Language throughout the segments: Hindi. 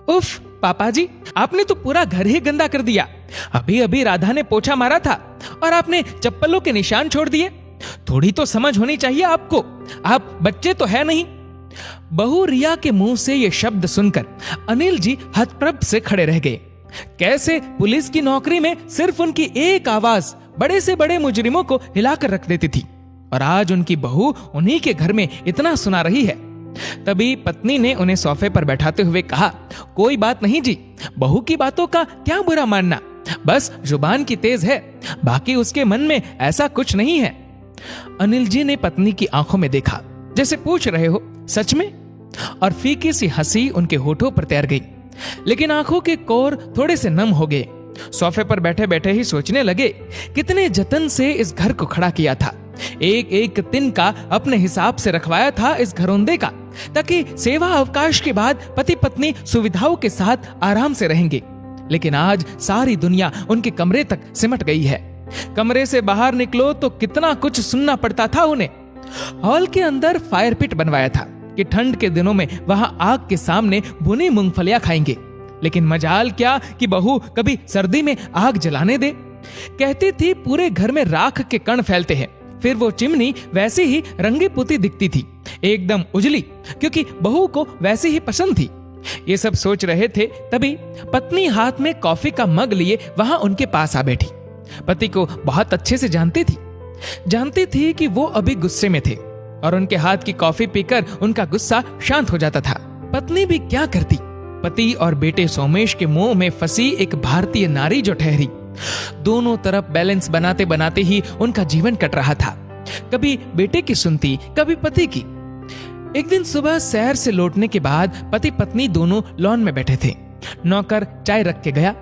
उफ पापा जी, आपने तो पूरा घर ही गंदा कर दिया। अभी अभी राधा ने पोछा मारा था और आपने चप्पलों के निशान छोड़ दिए। थोड़ी तो समझ होनी चाहिए आपको, आप बच्चे तो है नहीं। बहू रिया के मुंह से ये शब्द सुनकर अनिल जी हतप्रभ से खड़े रह गए। कैसे पुलिस की नौकरी में सिर्फ उनकी एक आवाज बड़े से बड़े मुजरिमों को हिलाकर रख देती थी, और आज उनकी बहू उन्हीं के घर में इतना सुना रही है। तभी पत्नी ने उन्हें सोफे पर बैठाते हुए कहा, कोई बात नहीं जी, बहू की बातों का क्या बुरा मानना, बस जुबान की तेज है, बाकी उसके मन में ऐसा कुछ नहीं है। अनिल जी ने पत्नी की आंखों में देखा, जैसे पूछ रहे हो सच में, और फीकी सी हंसी उनके होठों पर तैर गई, लेकिन आंखों के कोर थोड़े से नम हो गए। सोफे पर बैठे बैठे ही सोचने लगे, कितने जतन से इस घर को खड़ा किया था, एक एक तिनका अपने हिसाब से रखवाया था इस घरौंदे का, ताकि सेवा अवकाश के बाद पति पत्नी सुविधाओं के साथ आराम से रहेंगे। लेकिन आज सारी दुनिया उनके कमरे तक सिमट गई है। कमरे से बाहर निकलो तो कितना कुछ सुनना पड़ता था उन्हें। हॉल के अंदर फायर पिट बनवाया था कि ठंड के दिनों में वहां आग के सामने भुनी मूंगफलियां खाएंगे, लेकिन मजाल क्या कि बहू कभी सर्दी में आग जलाने दे। कहती थी पूरे घर में राख के कण फैलते हैं, फिर वो चिमनी वैसी ही रंगी पुती दिखती थी, एकदम उजली, क्योंकि बहू को वैसी ही पसंद थी। ये सब सोच रहे थे, तभी पत्नी हाथ में कॉफी का मग लिए वहां उनके पास आ बैठी। पति को बहुत अच्छे से जानती थी कि वो अभी गुस्से में थे, और उनके हाथ की कॉफी पीकर उनका गुस्सा शांत हो जाता था। पत्नी भी क्या करती, पति और बेटे सोमेश के मुंह में फंसी एक भारतीय नारी जो ठहरी। दोनों तरफ बैलेंस बनाते बनाते ही उनका जीवन कट रहा था, कभी बेटे की सुनती, कभी पति की। एक दिन सुबह शहर से लौटने के बाद पति पत्नी दोनों लॉन में बैठे थे। नौकर चाय रख के गया।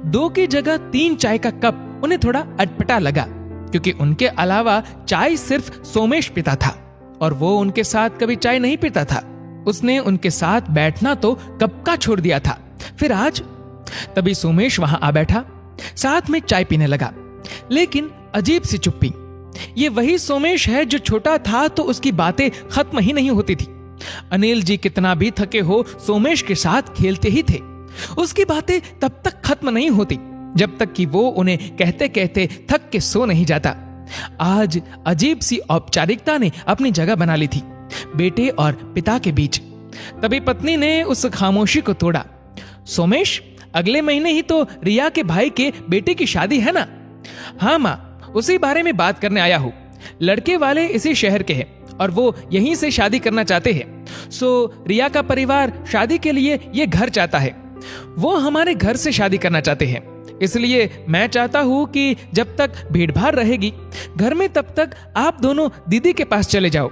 2 की जगह 3 चाय का कप उन्हें थोड़ा अटपटा लगा, क्योंकि उनके अलावा चाय सिर्फ सोमेश पीता था, और वो उनके साथ कभी चाय नहीं पीता था। उसने उनके साथ बैठना तो कब का छोड़ दिया था, फिर आज। तभी सोमेश वहां आ बैठा, साथ में चाय पीने लगा, लेकिन अजीब सी चुप्पी। ये वही सोमेश है जो छोटा था तो उसकी बातें खत्म ही नहीं होती थी। अनिल जी कितना भी थके हो सोमेश के साथ खेलते ही थे। उसकी बातें तब तक खत्म नहीं होती जब तक कि वो उन्हें कहते कहते थक के सो नहीं जाता। आज अजीब सी औपचारिकता ने अपनी जगह बना ली थी बेटे और पिता के बीच। तभी पत्नी ने उस खामोशी को तोड़ा। सोमेश, अगले महीने ही तो रिया के भाई के बेटे की शादी है ना? हाँ माँ, उसी बारे में बात करने आया हूँ। लड़के वाले इसी शहर के हैं और वो यहीं से शादी करना चाहते हैं। सो रिया का परिवार शादी के लिए ये घर चाहता है। वो हमारे घर से शादी करना चाहते हैं, इसलिए मैं चाहता हूँ कि जब तक भीड़ भाड़ रहेगी घर में तब तक आप दोनों दीदी के पास चले जाओ।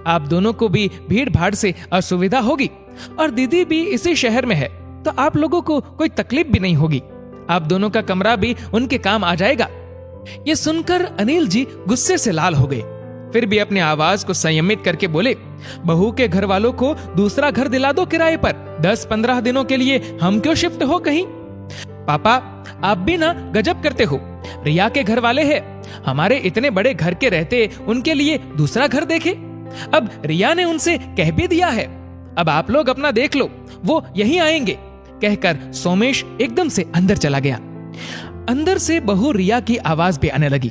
आप दोनों को भी भीड़ भाड़ से असुविधा होगी और दीदी भी इसी शहर में है, तो आप लोगों को कोई तकलीफ भी नहीं होगी। आप दोनों का कमरा भी उनके काम आ जाएगा। ये सुनकर अनिल जी गुस्से से लाल हो गए, फिर भी अपनी आवाज को संयमित करके बोले, बहू के घर वालों को दूसरा घर दिला दो किराए पर। 10-15 दिनों के लिए हम क्यों शिफ्ट हो कहीं? पापा, आप भी ना गजब करते हो। रिया के घर वाले हैं, हमारे इतने बड़े घर के रहते उनके लिए दूसरा घर देखे। अब रिया ने उनसे कह भी दिया है, अब आप लोग अपना देख लो, वो यहीं आएंगे। कहकर सोमेश एकदम से अंदर चला गया। अंदर से बहू रिया की आवाज भी आने लगी।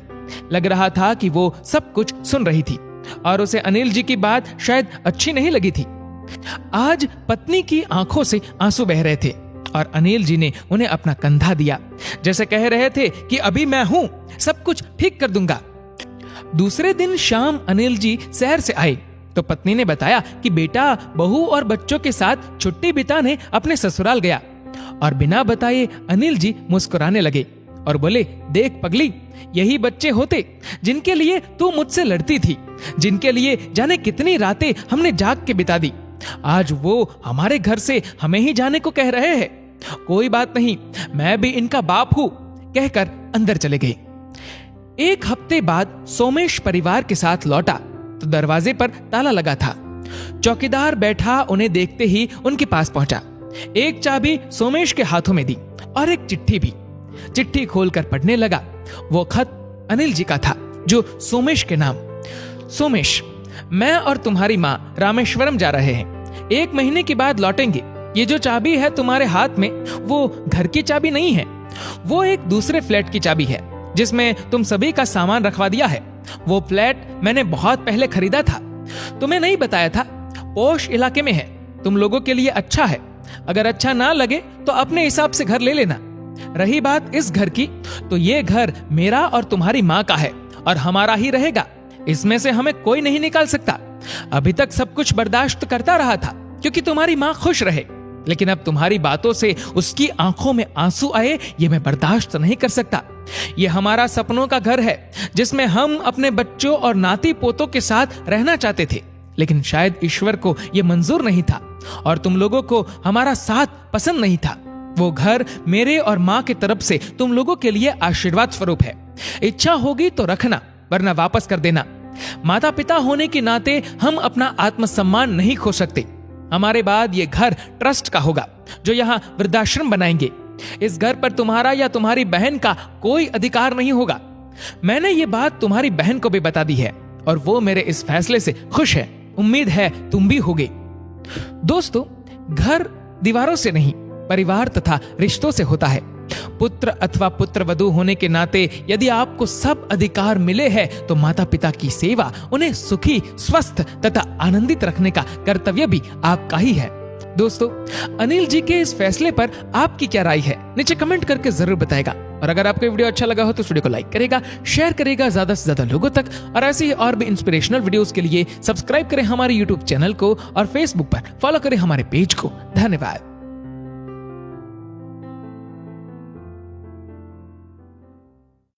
लग रहा था कि वो सब कुछ सुन रही थी और उसे अनिल जी की बात शायद अच्छी नहीं लगी थी। आज पत्नी की आंखों से आंसू बह रहे थे और अनिल जी ने उन्हें अपना कंधा दिया, जैसे कह रहे थे कि अभी मैं हूं, सब कुछ ठीक कर दूंगा। दूसरे दिन शाम अनिल जी शहर से आए तो पत्नी ने बताया कि बेटा बहू और बच्चों के साथ छुट्टी बिताने अपने ससुराल गया। और बिना बताए अनिल जी मुस्कुराने लगे और बोले, देख पगली, यही बच्चे होते जिनके लिए तू मुझसे लड़ती थी, जिनके लिए जाने कितनी रातें हमने जाग के बिता दी। आज वो हमारे घर से हमें ही जाने को कह रहे हैं। कोई बात नहीं, मैं भी इनका बाप हूं, कहकर अंदर चले गए। 1 हफ्ते बाद सोमेश परिवार के साथ लौटा तो दरवाजे पर ताला लगा था। चौकीदार बैठा उन्हें देखते ही उनके पास पहुंचा। एक चाबी सोमेश के हाथों में दी और एक चिट्ठी भी। चिट्ठी खोलकर पढ़ने लगा। वो खत अनिल जी का था, जो सोमेश के नाम। सोमेश, मैं और तुम्हारी माँ रामेश्वरम जा रहे हैं, 1 महीने के बाद लौटेंगे। ये जो चाबी है तुम्हारे हाथ में, वो घर की चाबी नहीं है, वो एक दूसरे फ्लैट की चाबी है जिसमें तुम सभी का सामान रखवा दिया है। वो फ्लैट मैंने बहुत पहले खरीदा था, तुम्हें नहीं बताया था। पॉश इलाके में है, तुम लोगों के लिए अच्छा है। अगर अच्छा ना लगे तो अपने हिसाब से घर ले लेना। रही बात इस घर की, तो ये घर मेरा और तुम्हारी माँ का है और हमारा ही रहेगा। इसमें से हमें कोई नहीं निकाल सकता। अभी तक सब कुछ बर्दाश्त करता रहा था क्योंकि तुम्हारी माँ खुश रहे, लेकिन अब तुम्हारी बातों से उसकी आंखों में आंसू आए, ये मैं बर्दाश्त नहीं कर सकता। ये हमारा सपनों का घर है जिसमें हम अपने बच्चों और नाती पोतों के साथ रहना चाहते थे, लेकिन शायद ईश्वर को यह मंजूर नहीं था और तुम लोगों को हमारा साथ पसंद नहीं था। वो घर मेरे और माँ की तरफ से तुम लोगों के लिए आशीर्वाद स्वरूप है। इच्छा होगी तो रखना, वरना वापस कर देना। माता पिता होने के नाते हम अपना आत्मसम्मान नहीं खो सकते। हमारे बाद ये घर ट्रस्ट का होगा जो यहाँ वृद्धाश्रम बनाएंगे। इस घर पर तुम्हारा या तुम्हारी बहन का कोई अधिकार नहीं होगा। मैंने ये बात तुम्हारी बहन को भी बता दी है और वो मेरे इस फैसले से खुश है। उम्मीद है तुम भी होगे। दोस्तों, घर दीवारों से नहीं, परिवार तथा रिश्तों से होता है। पुत्र अथवा पुत्रवधू होने के नाते यदि आपको सब अधिकार मिले हैं तो माता पिता की सेवा, उन्हें सुखी, स्वस्थ तथा आनंदित रखने का कर्तव्य भी आपका ही है। दोस्तों, अनिल जी के इस फैसले पर आपकी क्या राय है, नीचे कमेंट करके जरूर बताएगा। और अगर आपको वीडियो अच्छा लगा हो तो इस वीडियो को लाइक करेगा, शेयर करेगा ज्यादा से ज्यादा लोगों तक, और ऐसे ही और भी इंस्पिरेशनल वीडियोस के लिए सब्सक्राइब करें हमारे यूट्यूब चैनल को और फेसबुक पर फॉलो करें हमारे पेज को। धन्यवाद।